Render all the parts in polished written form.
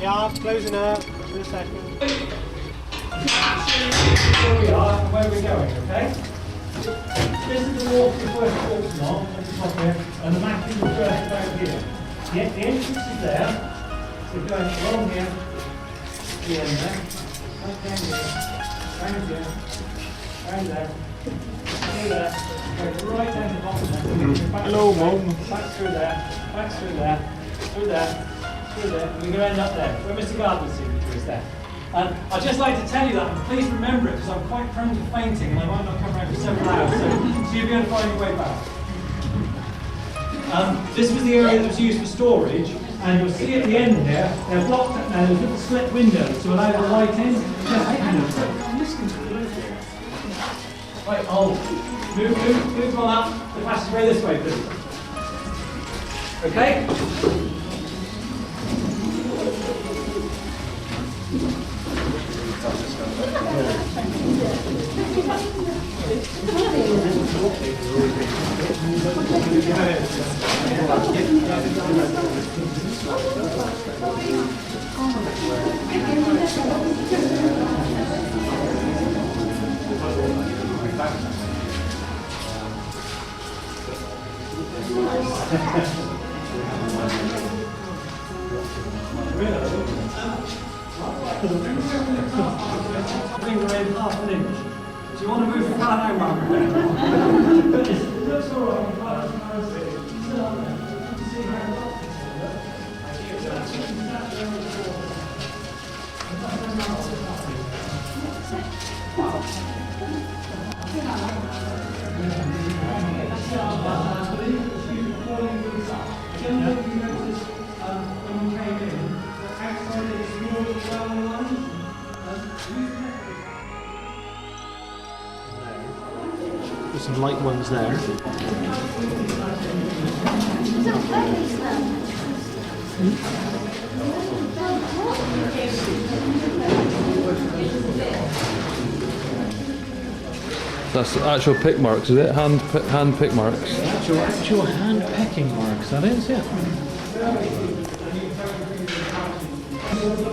Yeah, it's closing up. In a second. Here we are and where we're going, okay? This is the walk we first walked along at the top here, and the map is first about here. The entrance is there, so we're going along here, the end there, right down here, round here, round there, through there, go right down to the bottom there. Hello, Mum. Back through there, through there, and we're going to end up there, where Mr. Gardner's signature is there. And I'd just like to tell you that, and please remember it, because I'm quite prone to fainting and I might not come around for several hours, so you'll be able to find your way back. This was the area that was used for storage, and you'll see at the end here, they're blocked up now, there's little split windows to allow the light in. Right, move on up the passageway this way, please. Okay? Half an inch. Do you want to move the car now, Margaret? It looks all right. There's some light ones there. That's actual pick marks, is it? Hand pick marks. Actual hand pecking marks, that is, yeah.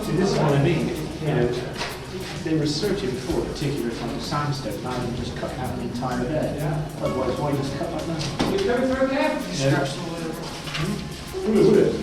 See, this is what I mean. You know, they were searching for a particular kind of sandstone rather than just cutting out an entire bed. Otherwise, why just cut like that? You going through again? Would it?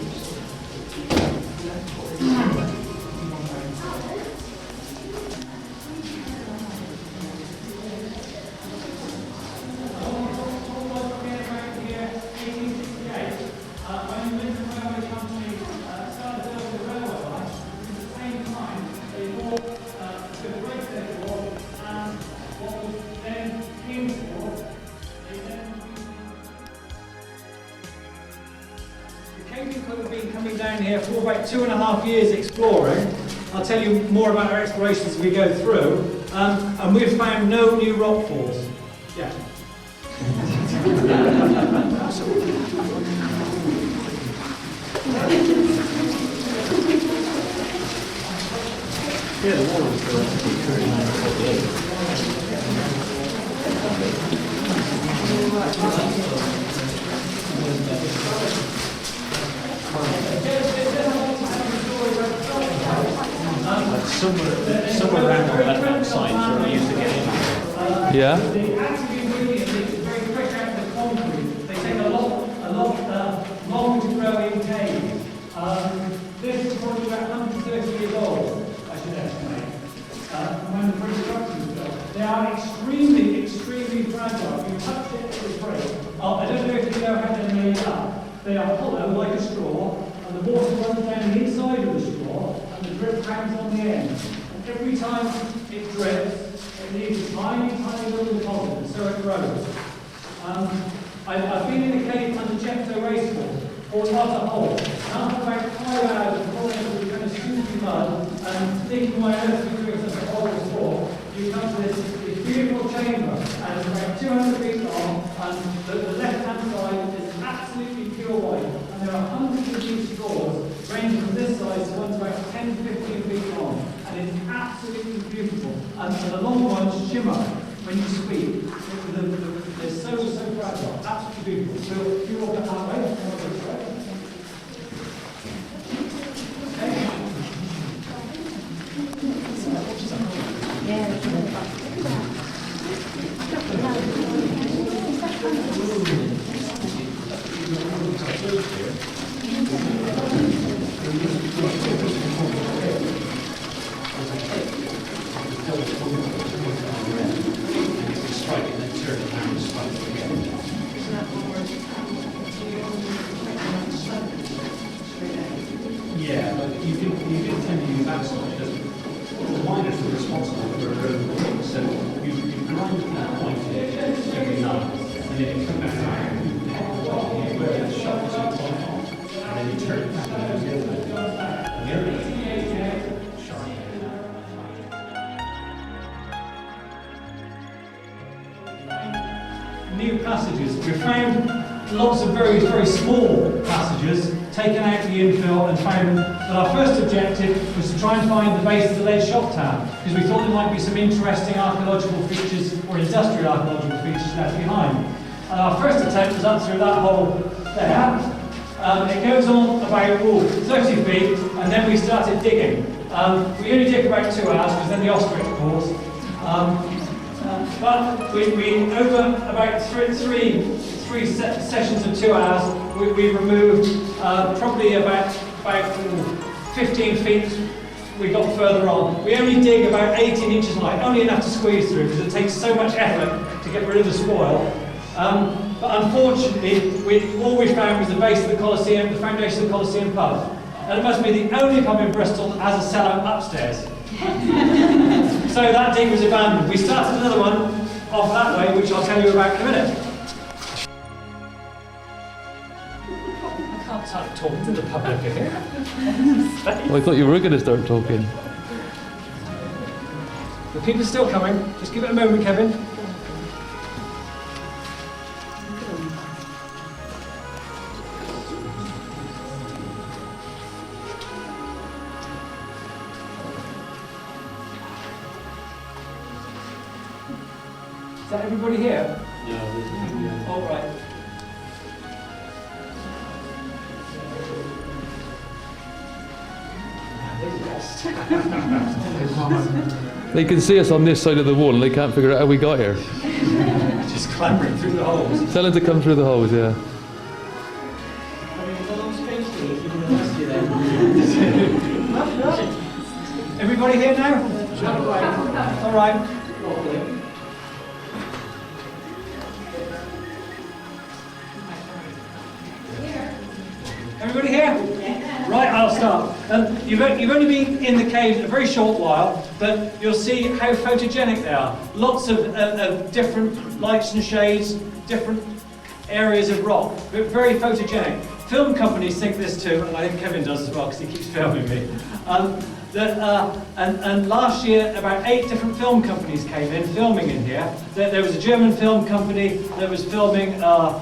Could have been coming down here for about 2.5 years exploring. I'll tell you more about our explorations as we go through. And we've found no new rock falls. Yeah. Yeah, the wall is relatively 39 somewhere around on the left-hand side where we used to get in. Yeah? The active ingredient is very quick out of the concrete. They take a lot long to grow in caves. This is probably about 130 years old, I should estimate, from when the British structure was built. They are extremely, extremely fragile. If you touch it, it will break. I don't know if you know how they're made up. They are hollow like a straw, and the water runs down the inside of the straw, and the drip hangs on the end. And every time it drips, it leaves a tiny, tiny little deposit, and so it grows. I've been in a cave under Jepto Racecourse called Otter Hole. After about 5 hours of falling into the kind of scoopy mud and thinking why on earth we're doing such a horrible sport, you come to this beautiful chamber, and it's about 200 feet long, and the left-hand side is absolutely pure white, and there are hundreds of these straws ranging from this size to one's about 10 to 15 feet long, and it's absolutely beautiful. And the long ones shimmer when you speak. They're so fragile, absolutely beautiful. So if you walk that way, okay. Yeah, but you can tend to use that side, doesn't it? The miners are responsible for their own things, so you grind that point every night, and then you come back out, where the shots are on, and then you turn it back and the other way. And the other way, sharp. New passages. We found lots of very, very small passages, taken out the infill and found that our first objective was to try and find the base of the lead shop town, because we thought there might be some interesting archaeological features or industrial archaeological features left behind. And our first attempt was up through that hole there. It goes on about 30 feet, and then we started digging. We only dig about 2 hours, because then the ostrich calls. But we over about three sessions of 2 hours, we removed probably about 15 feet. We got further on. We only dig about 18 inches high, only enough to squeeze through, because it takes so much effort to get rid of the spoil. But unfortunately, all we found was the base of the Colosseum, the foundation of the Colosseum pub. And it must be the only pub in Bristol that has a cellar upstairs. So that dig was abandoned. We started another one off that way, which I'll tell you about in a minute. I can't start talking to the public here. Well, I thought you were going to start talking. The people are still coming. Just give it a moment, Kevin. Is that everybody here? No, All right. They can see us on this side of the wall and they can't figure out how we got here. Just clambering through the holes. Tell them to come through the holes, yeah. Everybody here now? All right. Everybody here? Right, I'll start. You've only been in the caves a very short while, but you'll see how photogenic they are. Lots of different lights and shades, different areas of rock, but very photogenic. Film companies think this too, and I think Kevin does as well because he keeps filming me. And last year, about 8 different film companies came in, filming in here. There was a German film company that was filming a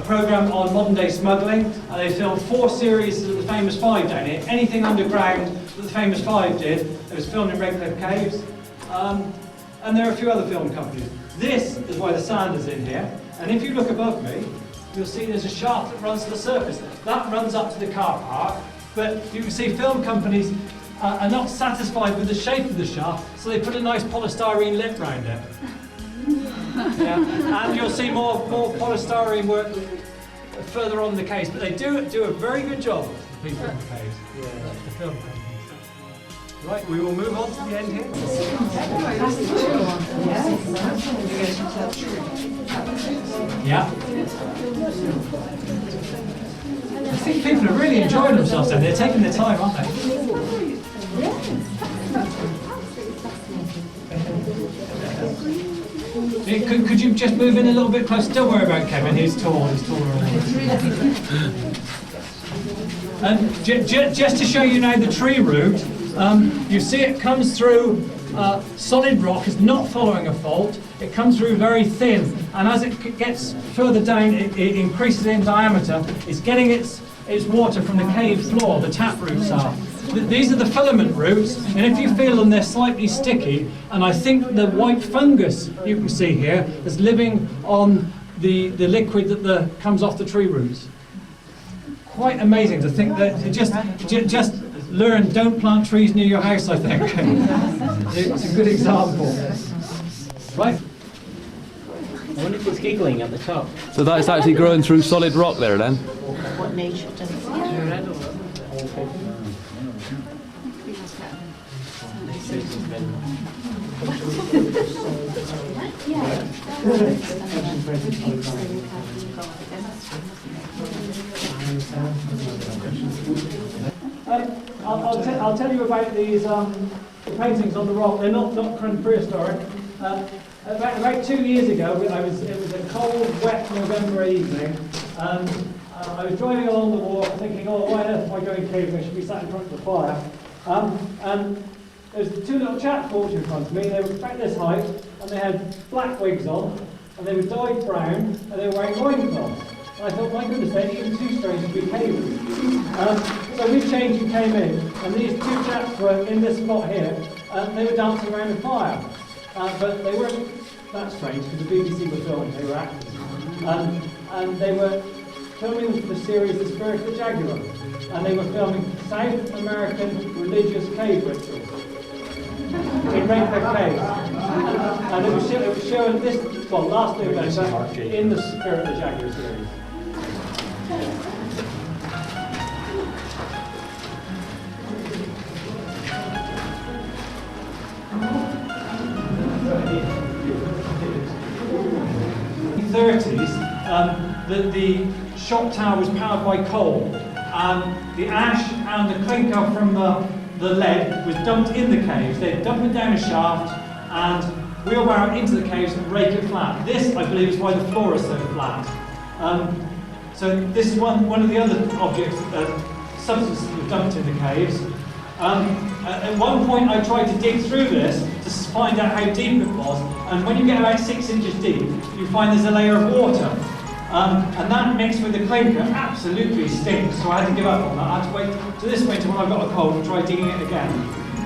program on modern day smuggling, and they filmed 4 series of the Famous Five down here. Anything underground that the Famous Five did, it was filmed in Redcliffe caves. And there are a few other film companies. This is why the sand is in here, and if you look above me, you'll see there's a shaft that runs to the surface. That runs up to the car park, but you can see film companies are not satisfied with the shape of the shaft, so they put a nice polystyrene lip round it. Yeah. And you'll see more polystyrene work further on in the case, but they do a very good job, the people in the caves, the film companies. Right, we will move on to the end here. Yeah. I think people are really enjoying themselves and they're taking their time, aren't they? Could you just move in a little bit closer? Don't worry about Kevin, he's tall, he's taller. And just to show you now the tree route, you see it comes through solid rock, it's not following a fault, it comes through very thin, and as it gets further down, it increases in diameter, it's getting its water from the cave floor, the tap roots are. These are the filament roots, and if you feel them, they're slightly sticky, and I think the white fungus you can see here is living on the liquid that comes off the tree roots. Quite amazing to think that just learn, don't plant trees near your house, I think. It's a good example. Right? I wonder if it's giggling at the top. So that's actually growing through solid rock there then? What nature does. I'll tell you about these the paintings on the rock. They're not kind of prehistoric. About 2 years ago, it was a cold, wet November evening, and I was driving along the walk thinking, oh, why on earth am I going caving? I should be sat in front of the fire. And there was two little chaps walking in front of me. They were about this height, and they had black wigs on, and they were dyed brown, and they were wearing loincloths. And I thought, my goodness, they're even too strange to be caving. So we changed and came in, and these two chaps were in this spot here, and they were dancing around the fire. But they weren't that strange because the BBC were filming, they were actors. And they were filming the series The Spirit of the Jaguar. And they were filming South American religious cave rituals in Redcliffe Caves. And it was showing this, well, last November in the Spirit of the Jaguar series. In the 30s, the shop tower was powered by coal. The ash and the clinker from the lead was dumped in the caves. They'd dump it down a shaft and wheelbarrow it into the caves and rake it flat. This, I believe, is why the floor is so flat. So this is one of the other objects, substances that were dumped in the caves. At one point I tried to dig through this to find out how deep it was, and when you get about 6 inches deep, you find there's a layer of water. And that mixed with the clinker absolutely stinks, so I had to give up on that. I had to wait to this winter when I got a cold and try digging it again.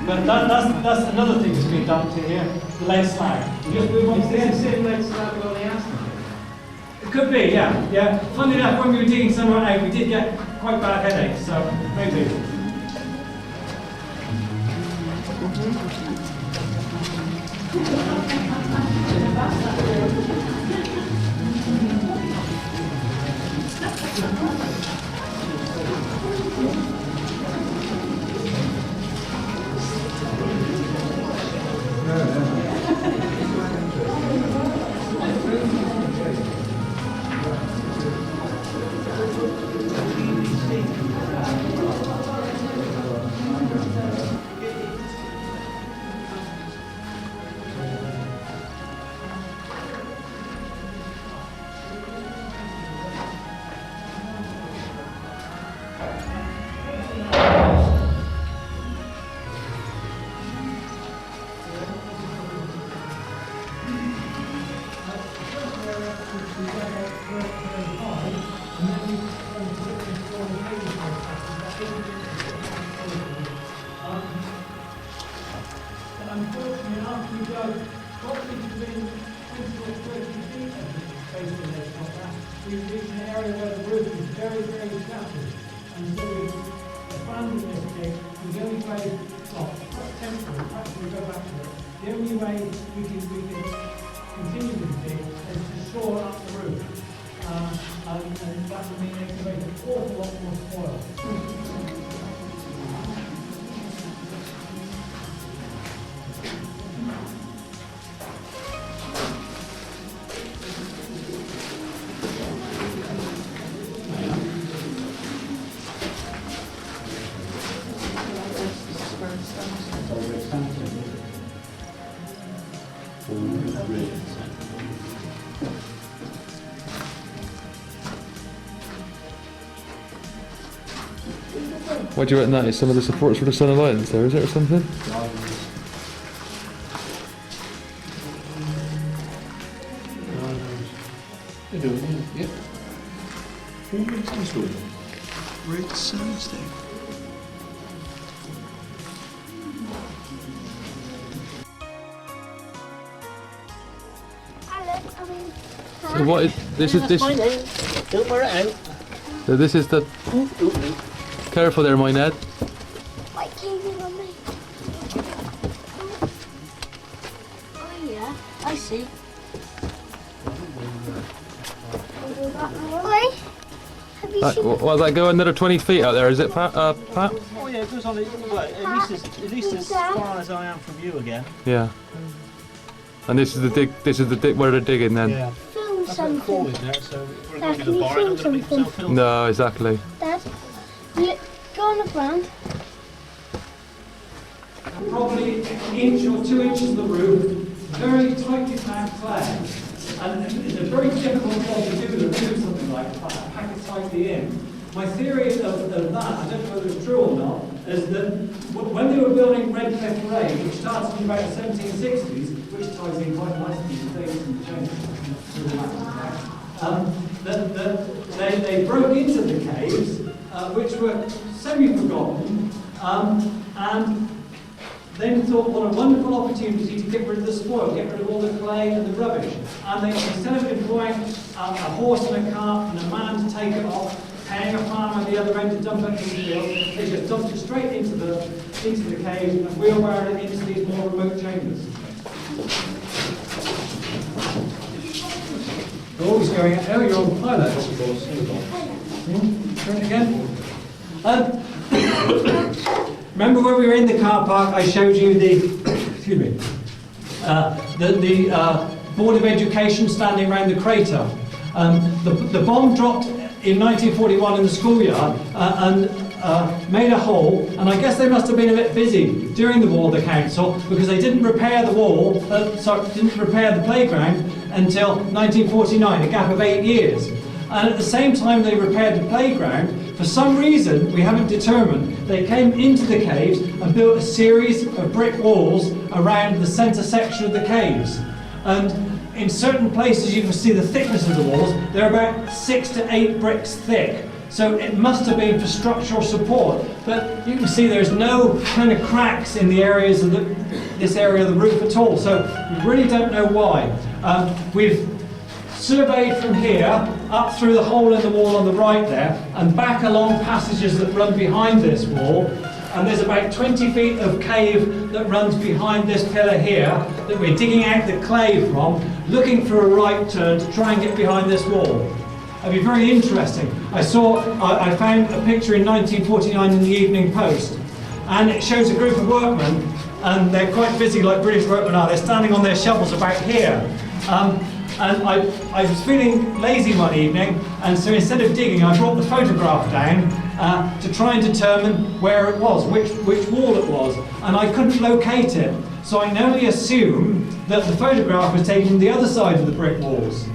But that's another thing that's been dumped in here, the lead slag. You just move on to this. same lead slab with all the acid? It could be, yeah. Funny enough, when we were digging some of it out, we did get quite bad headaches, so maybe. Unfortunately, after we dug probably within 20 or 30 feet of the base of the copper, we've reached an area where the roof is very, very shattered. And so we've abandoned this dig. And the only way, well, quite temporary, perhaps we'll go back to it. The only way we can continue this dig is to shore up the roof. And that would mean excavating an awful lot more spoil. What do you reckon that is? Some of the supports for the Sun Alliance there, is it, or something? They're doing it, yeah. Red sandstone. Red sandstone. So what is this? Is this? Don't wear it out. So this is the. Careful there, my Ned. I see. Oi, have you seen Well, that go another 20 feet out there, is it, Pat? Pat? Oh yeah, it goes on. Well, at least as far as I am from you again. Yeah. And this is the dig. This is the dig where they're digging then. Yeah. film That's very cool, something? isn't it? So we're Dad, going to can the you bar. film I'm going to make something? myself film. No, exactly. Dad, go on the ground. Probably an inch or 2 inches of the roof, very tightly packed clay. And it's a very difficult job to do something like that, pack it tightly in. My theory of that, I don't know whether it's true or not, is that when they were building Redcliffe Parade, which started in about the 1760s, which ties in quite nicely with the dates and changes, they broke into the caves, which were semi-forgotten, and then thought, what a wonderful opportunity to get rid of the spoil, get rid of all the clay and the rubbish. And they, instead of employing a horse and a cart and a man to take it off, paying a farmer at the other end to dump it in the field, they just dumped it straight into the caves and wheelbarrowed it into these more remote chambers. You're always going, oh, you're on pilot. Turn it again. Remember when we were in the car park, I showed you the, excuse me, the Board of Education standing around the crater. The bomb dropped in 1941 in the schoolyard and made a hole, and I guess they must have been a bit busy during the war, the council, because they didn't repair the wall, didn't repair the playground until 1949, a gap of 8 years. And at the same time they repaired the playground, for some reason, we haven't determined, they came into the caves and built a series of brick walls around the centre section of the caves. And in certain places you can see the thickness of the walls, they're about 6 to 8 bricks thick. So it must have been for structural support. But you can see there's no kind of cracks in the areas of this area of the roof at all. So we really don't know why. We've surveyed from here up through the hole in the wall on the right there and back along passages that run behind this wall, and there's about 20 feet of cave that runs behind this pillar here that we're digging out the clay from, looking for a right turn to try and get behind this wall. It'd be very interesting. I found a picture in 1949 in the Evening Post, and it shows a group of workmen, and they're quite busy like British workmen are. They're standing on their shovels about here. And I was feeling lazy one evening, and so instead of digging, I brought the photograph down to try and determine where it was, which wall it was, and I couldn't locate it. So I can only assume that the photograph was taken from the other side of the brick walls.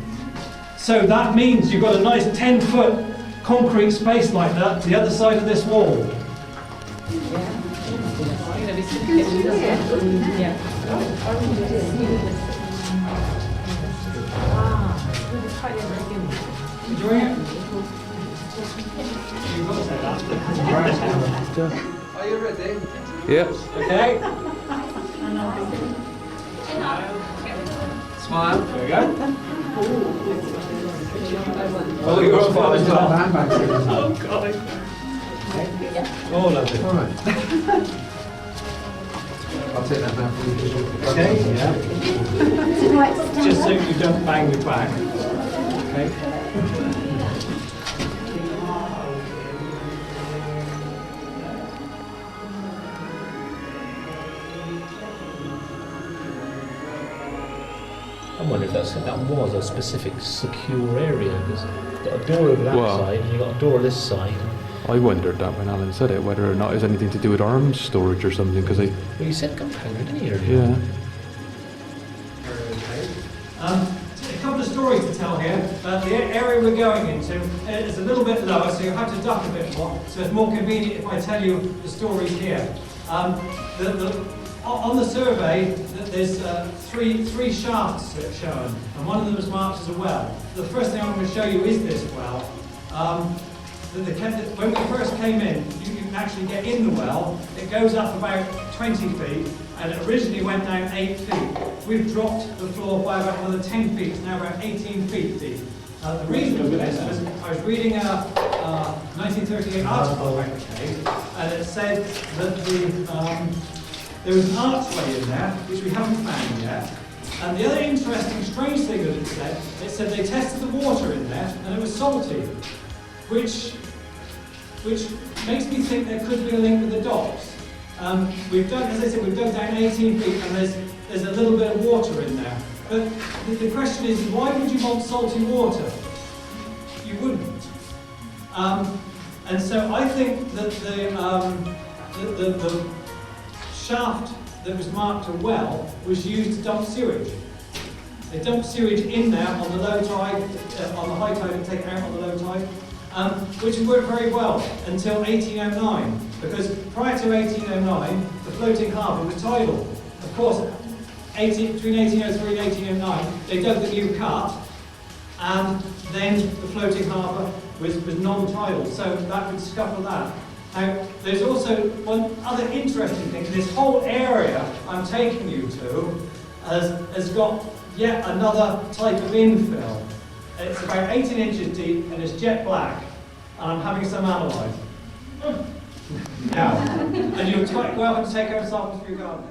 So that means you've got a nice 10-foot concrete space like that to the other side of this wall. Enjoying it? You've got to say that. Are you ready? Yeah. Okay. Smile. There we go. Oh, you're on fire as well. Oh, God. Oh, lovely. All right. I'll take that now for you. Okay, yeah. Just so you don't bang your back. Okay. I wonder if that was a specific secure area, because you've got a door over that Well- side and you've got a door this side. I wondered that when Alan said it, whether or not it's anything to do with arms storage or something, because they, Well, you said gunpowder, didn't you? Earlier? yeah. A couple of stories to tell here. The area we're going into is a little bit lower, so you have to duck a bit more. So it's more convenient if I tell you the stories here. On the survey, there's three shafts that are shown, and one of them is marked as a well. The first thing I'm going to show you is this well. When we first came in, you can actually get in the well. It goes up about 20 feet, and it originally went down 8 feet. We've dropped the floor by about another 10 feet, it's now about 18 feet deep. The reason for this was I was reading a 1938 article about the cave, and it said that there was an archway in there, which we haven't found yet. And the other interesting, strange thing that it said they tested the water in there and it was salty, which makes me think there could be a link with the docks. We've done, as I said, we've dug down 18 feet and there's a little bit of water in there. But the question is, why would you want salty water? You wouldn't. And so I think that the shaft that was marked a well was used to dump sewage. They dumped sewage in there on the low tide, on the high tide, and take it out on the low tide, which worked very well until 1809, because prior to 1809, the floating harbour was tidal. Of course, between 1803 and 1809, they dug the new cut, and then the floating harbour was non-tidal, so that would scupper that. Now, there's also one other interesting thing. This whole area I'm taking you to has got yet another type of infill. It's about 18 inches deep and it's jet black, and I'm having some analysed. Now, and you're quite welcome to take over samples for your garden.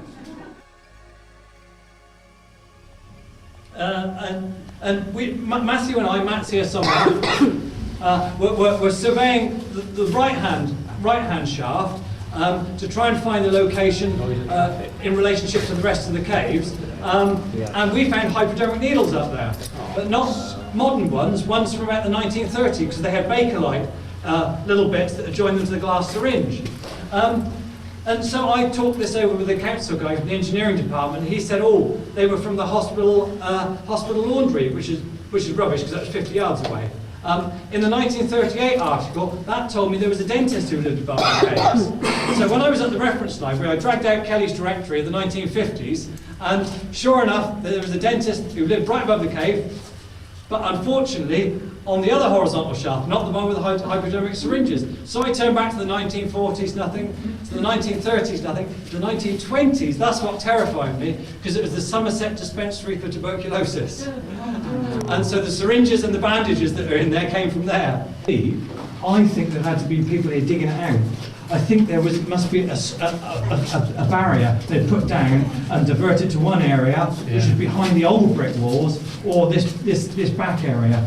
Matthew and I, Matt's here somewhere, we're surveying the right-hand shaft to try and find the location in relationship to the rest of the caves. And we found hypodermic needles up there, but not modern ones from about the 1930s, because they had Bakelite little bits that had joined them to the glass syringe. And so I talked this over with the council guy from the engineering department. He said, oh, they were from the hospital laundry, which is rubbish because that's 50 yards away. In the 1938 article, that told me there was a dentist who lived above the caves. So when I was at the reference library, I dragged out Kelly's directory of the 1950s, and sure enough, there was a dentist who lived right above the cave, but unfortunately, on the other horizontal shaft, not the one with the hypodermic syringes. So I turned back to the 1940s, nothing, to the 1930s, nothing, to the 1920s. That's what terrified me, because it was the Somerset Dispensary for Tuberculosis. And so the syringes and the bandages that are in there came from there. I think there had to be people here digging it out. I think must be a barrier they'd put down and divert it to one area, which is behind the old brick walls, or this back area.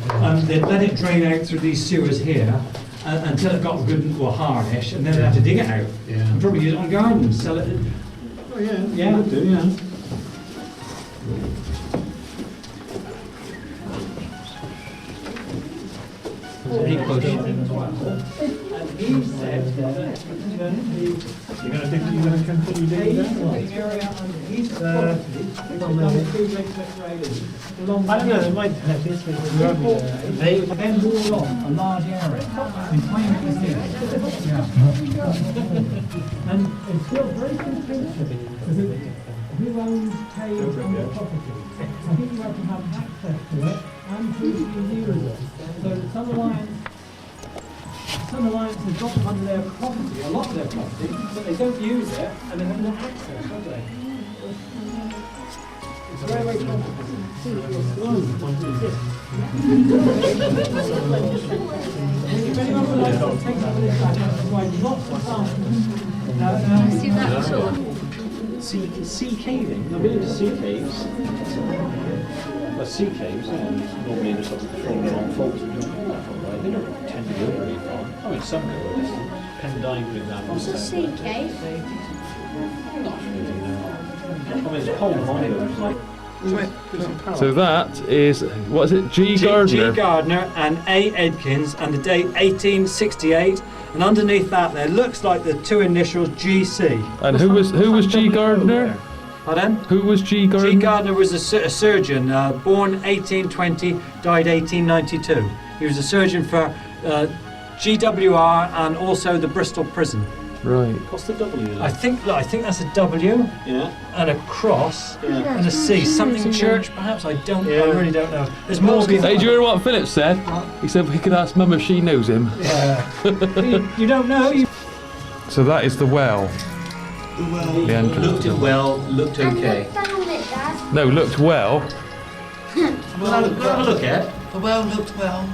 They'd let it drain out through these sewers here until it got good and hardish, and then they'd have to dig it out. Yeah. And probably use it on gardens, sell it. Oh yeah, yeah, would do, yeah. He pushed. And he said that You're going to continue digging down? area underneath the property, I don't know, it might have this bit of rubbish. they then walled off a large area and claimed it was here. Yeah. And it's still very contentious because who owns caves on the property? I think you have to have access to it and to use it. So some alliances got them under their property, a lot of their property, but they don't use it and they have no access, don't they? It's very, very complicated. If anyone would like to take some of this back, I'll provide lots of samples. Sea caving? I've been into sea caves. Sea caves, normally just sort of thrown along faults and jumping off, right? They don't tend to go very far. I mean, some go, Pendine, for example. What's a sea cave? Not really, no. I mean, there's a whole line So that is, what is it, G. Gardner? G. Gardner and A. Edkins, and the date 1868. And underneath that there looks like the two initials GC. And who was G. Gardner? Pardon? Who was G. Gardner? G. Gardner was a surgeon, born 1820, died 1892. He was a surgeon for GWR and also the Bristol prison. Right. What's the W? I think that's a W. Yeah. And a cross. Yeah. And a C. Something church, perhaps. I really don't know. There's more. Hey, do you hear what Philip said? He said we could ask Mum if she knows him. Yeah. you don't know. So that is the well. The entrance. Looked And okay. look down it, Dad. No, looked well. Well, have a look at. The well looked well.